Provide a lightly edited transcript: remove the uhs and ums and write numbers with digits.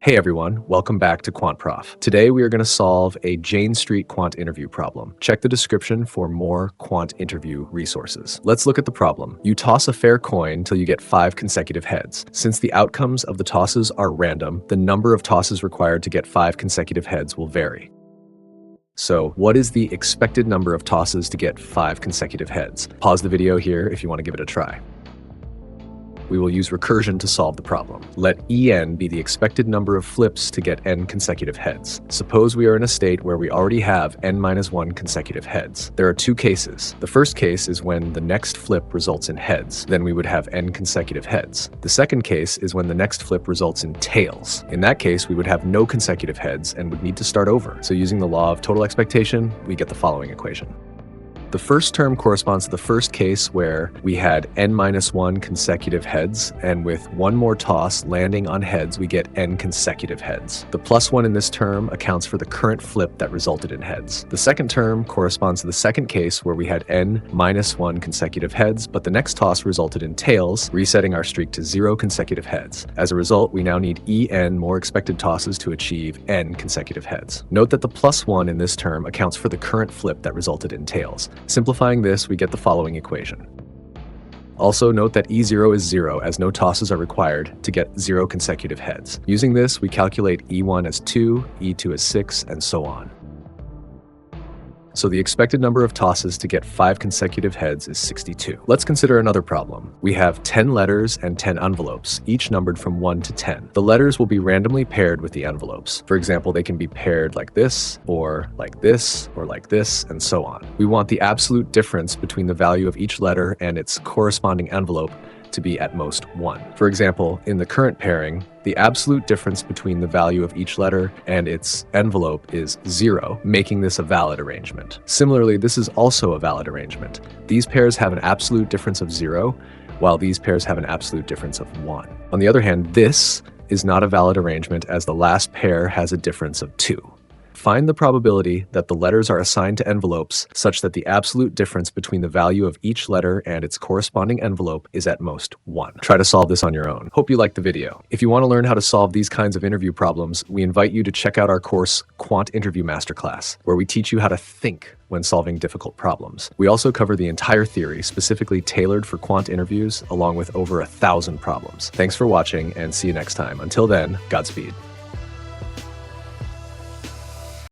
Hey everyone, welcome back to quantprof. Today we are going to solve a Jane Street quant interview problem. Check the description for more quant interview resources. Let's look at the problem. You toss a fair coin till you get 5 consecutive heads. Since the outcomes of the tosses are random, the number of tosses required to get 5 consecutive heads will vary. So, what is the expected number of tosses to get 5 consecutive heads? Pause the video here if you want to give it a try. We will use recursion to solve the problem. Let En be the expected number of flips to get n consecutive heads. Suppose we are in a state where we already have n-1 consecutive heads. There are 2 cases. The first case is when the next flip results in heads. Then we would have n consecutive heads. The second case is when the next flip results in tails. In that case, we would have no consecutive heads and would need to start over. So using the law of total expectation, we get the following equation. The first term corresponds to the first case where we had n-1 consecutive heads, and with one more toss landing on heads, we get n consecutive heads. The +1 in this term accounts for the current flip that resulted in heads. The second term corresponds to the second case where we had n-1 consecutive heads, but the next toss resulted in tails, resetting our streak to 0 consecutive heads. As a result, we now need En more expected tosses to achieve n consecutive heads. Note that the +1 in this term accounts for the current flip that resulted in tails. Simplifying this, we get the following equation. Also note that E0 is 0 as no tosses are required to get 0 consecutive heads. Using this, we calculate E1 as 2, E2 as 6, and so on. So the expected number of tosses to get 5 consecutive heads is 62. Let's consider another problem. We have 10 letters and 10 envelopes, each numbered from 1 to 10. The letters will be randomly paired with the envelopes. For example, they can be paired like this, or like this, or like this, and so on. We want the absolute difference between the value of each letter and its corresponding envelope to be at most 1. For example, in the current pairing, the absolute difference between the value of each letter and its envelope is 0, making this a valid arrangement. Similarly, this is also a valid arrangement. These pairs have an absolute difference of 0, while these pairs have an absolute difference of 1. On the other hand, this is not a valid arrangement as the last pair has a difference of 2. Find the probability that the letters are assigned to envelopes such that the absolute difference between the value of each letter and its corresponding envelope is at most 1. Try to solve this on your own. Hope you liked the video. If you want to learn how to solve these kinds of interview problems, we invite you to check out our course, Quant Interview Masterclass, where we teach you how to think when solving difficult problems. We also cover the entire theory, specifically tailored for quant interviews, along with over 1,000 problems. Thanks for watching, and see you next time. Until then, Godspeed.